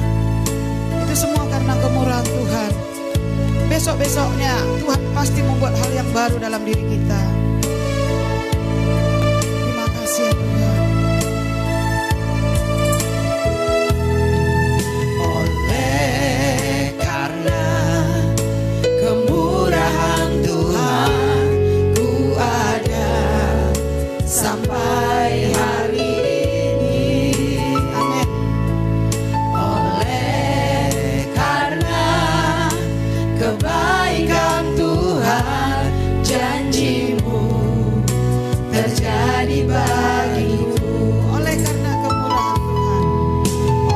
Itu semua karena kemurahan Tuhan. Besok-besoknya Tuhan pasti membuat hal yang baru dalam diri kita. Terima kasih ya Tuhan. Oleh karena kemurahan Tuhan, sampai hari ini. Amin. Oleh karena kebaikan Tuhan, janji-Mu terjadi bagiku. Oleh karena kemurahan Tuhan.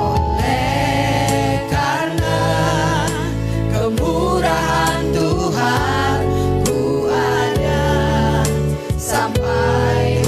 Oleh karena kemurahan Tuhan, ku ada sampai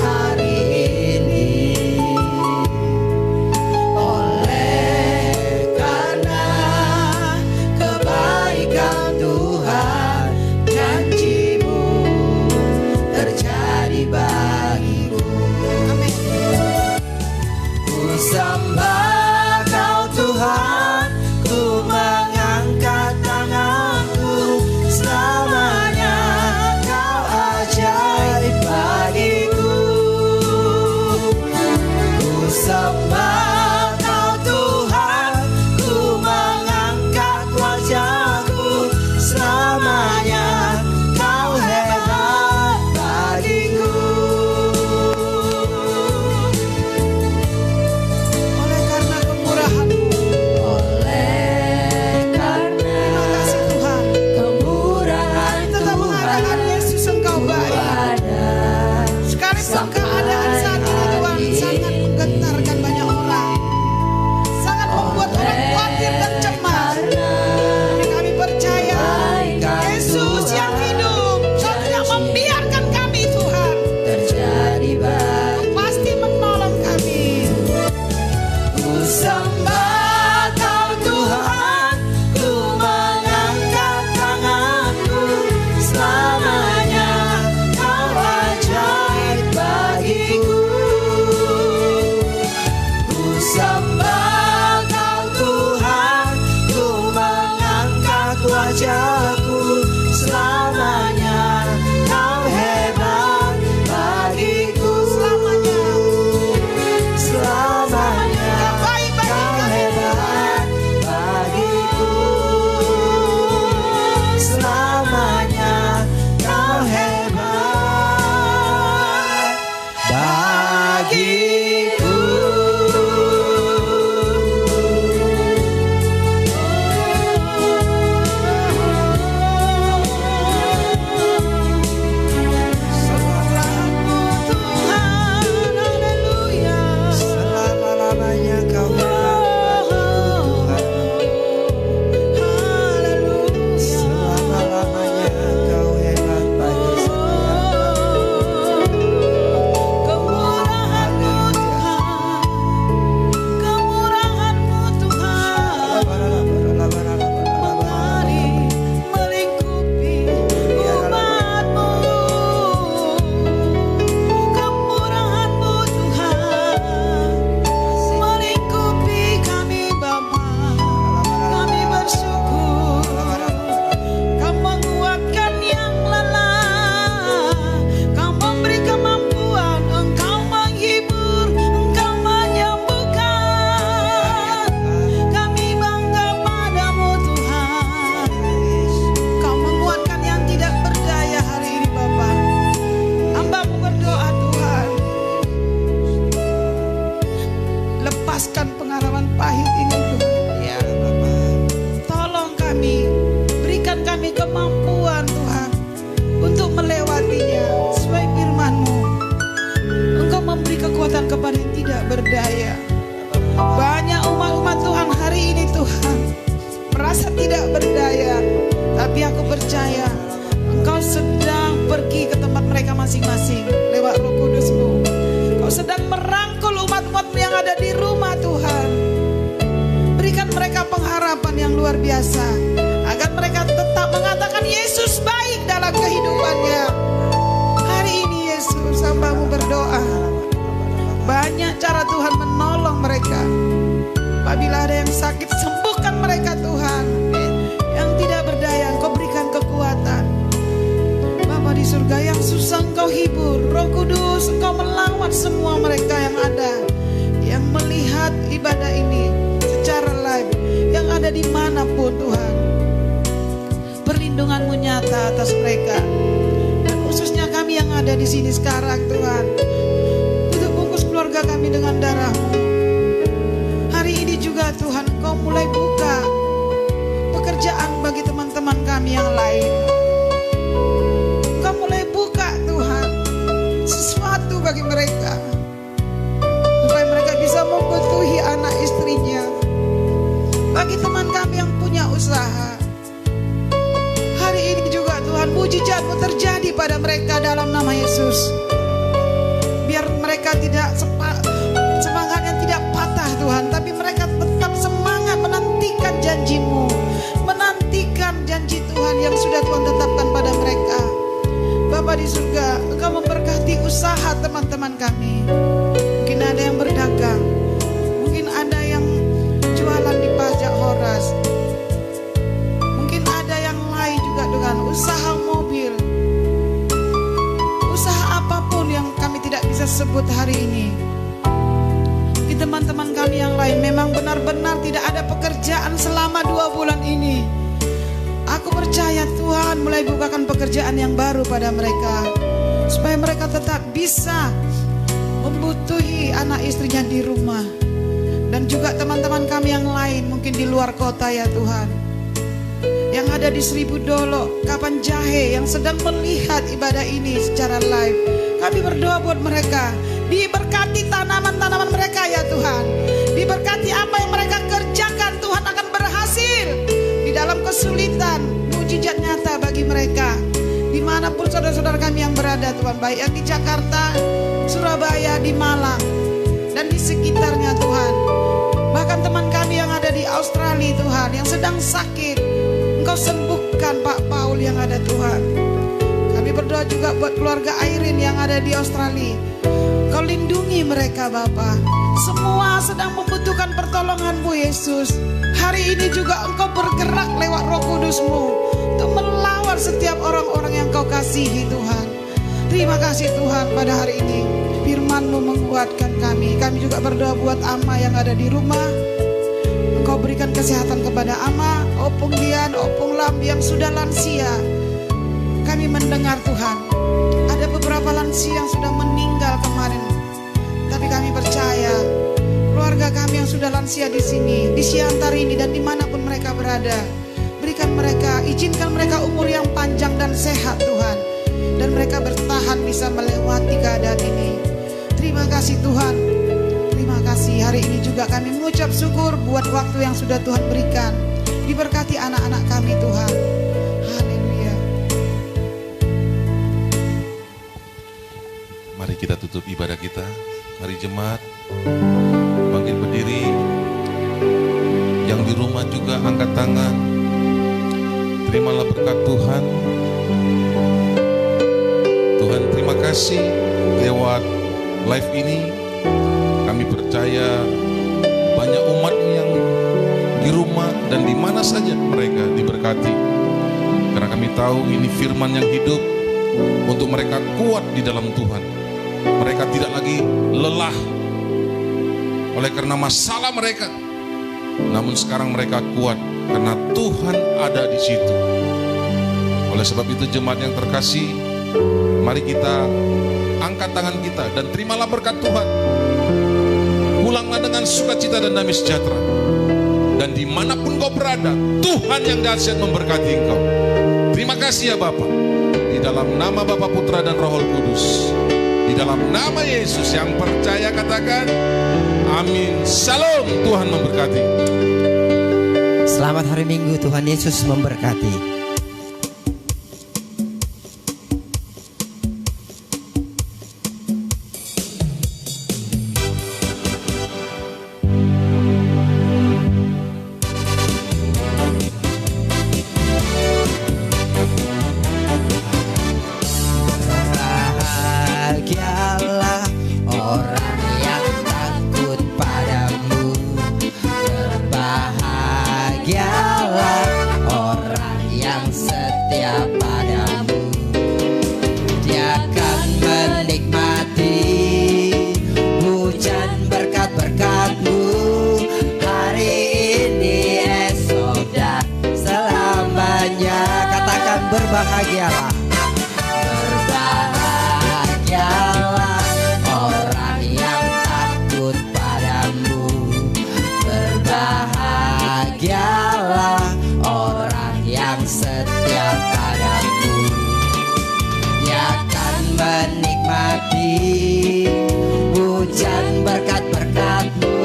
ada di rumah Tuhan. Berikan mereka pengharapan yang luar biasa, agar mereka tetap mengatakan Yesus baik dalam kehidupannya. Hari ini Yesus, hamba-Mu berdoa, banyak cara Tuhan menolong mereka. Apabila ada yang sakit, sembuhkan mereka Tuhan. Yang tidak berdaya, Engkau berikan kekuatan. Bapa di surga, yang susah Engkau hibur. Roh Kudus, Engkau melawat semua mereka yang ada, yang melihat ibadah ini secara live, yang ada dimanapun Tuhan. Perlindungan-Mu nyata atas mereka, dan khususnya kami yang ada di sini sekarang Tuhan. Tutup bungkus keluarga kami dengan darah-Mu. Hari ini juga Tuhan, Engkau mulai buka pekerjaan bagi teman-teman kami yang lain. Engkau mulai buka Tuhan sesuatu bagi mereka, supaya mereka bisa membutuhi anak istrinya. Bagi teman kami yang punya usaha, hari ini juga Tuhan, mujizat-Mu terjadi pada mereka dalam nama Yesus. Biar mereka tidak semangatnya tidak patah Tuhan, tapi mereka tetap semangat menantikan janji-Mu, menantikan janji Tuhan yang sudah Tuhan tetapkan pada mereka. Bapa di surga, Engkau memberkati usaha teman-teman kami. Mungkin ada yang berdagang, mungkin ada yang jualan di pajak Horas, mungkin ada yang lain juga dengan usaha mobil, usaha apapun yang kami tidak bisa sebut hari ini. Di teman-teman kami yang lain memang benar-benar tidak ada pekerjaan selama 2 bulan ini. Aku percaya Tuhan mulai bukakan pekerjaan yang baru pada mereka, supaya mereka tetap bisa membutuhi anak istrinya di rumah. Dan juga teman-teman kami yang lain mungkin di luar kota ya Tuhan, yang ada di Seribu Dolok, Kapan Jahe, yang sedang melihat ibadah ini secara live. Kami berdoa buat mereka, diberkati tanaman-tanaman mereka ya Tuhan. Diberkati apa yang mereka kerjakan, Tuhan akan berhasil. Di dalam kesulitan, mujizat nyata bagi mereka. Dimanapun saudara-saudara kami yang berada Tuhan, baik yang di Jakarta, Surabaya, di Malang, dan di sekitarnya Tuhan. Bahkan teman kami yang ada di Australia Tuhan, yang sedang sakit, Engkau sembuhkan Pak Paul yang ada Tuhan. Kami berdoa juga buat keluarga Airin yang ada di Australia. Kau lindungi mereka Bapa. Semua sedang membutuhkan pertolongan-Mu Yesus. Hari ini juga Engkau bergerak lewat Roh Kudus-Mu untuk melawat setiap orang-orang yang Kau kasihi Tuhan. Terima kasih Tuhan pada hari ini. Firman-Mu menguatkan kami. Kami juga berdoa buat Ama yang ada di rumah. Engkau berikan kesehatan kepada Ama, Opung Dian, Opung Lam yang sudah lansia. Kami mendengar Tuhan, ada beberapa lansia yang sudah meninggal kemarin. Tapi kami percaya keluarga kami yang sudah lansia di sini, di Siantar ini dan dimanapun mereka berada, berikan mereka, izinkan mereka umur yang panjang dan sehat Tuhan, dan mereka bertahan bisa melewati keadaan ini. Terima kasih Tuhan. Terima kasih. Hari ini juga kami mengucap syukur buat waktu yang sudah Tuhan berikan. Diberkati anak-anak kami Tuhan. Haleluya. Mari kita tutup ibadah kita. Mari jemaat bangkit berdiri. Yang di rumah juga angkat tangan. Terimalah berkat Tuhan. Tuhan terima kasih lewat live ini. Kami percaya banyak umat yang di rumah dan di mana saja mereka diberkati. Karena kami tahu ini firman yang hidup untuk mereka kuat di dalam Tuhan. Mereka tidak lagi lelah oleh karena masalah mereka. Namun sekarang mereka kuat karena Tuhan ada di situ. Oleh sebab itu jemaat yang terkasih, mari kita angkat tangan kita dan terimalah berkat Tuhan. Pulanglah dengan sukacita dan damai sejahtera. Dan dimanapun kau berada, Tuhan yang dahsyat memberkati engkau. Terima kasih ya Bapa. Di dalam nama Bapa, Putra dan Roh Kudus. Di dalam nama Yesus yang percaya katakan amin. Salam. Tuhan memberkati. Selamat hari Minggu, Tuhan Yesus memberkati. Berbahagialah, berbahagialah orang yang takut padamu. Berbahagialah orang yang setia padamu. Dia akan menikmati hujan berkat-berkat-Mu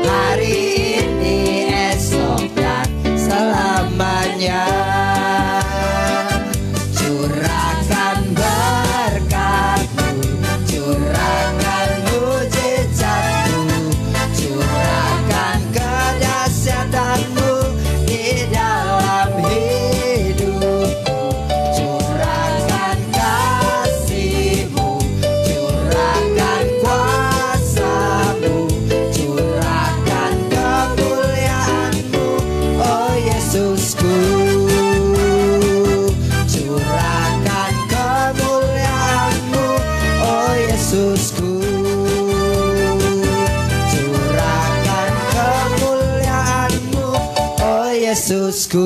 hari ini, esok dan selamanya. Curahkan berkat-Mu, curahkan mujizat-Mu, curahkan kedahsyatan-Mu di dalam hidupku. Curahkan kasih-Mu, curahkan kuasa-Mu, curahkan kemuliaan-Mu, oh Yesusku. Curahkan kemuliaan-Mu, oh Yesusku. Curahkan kemuliaan-Mu, oh Yesusku.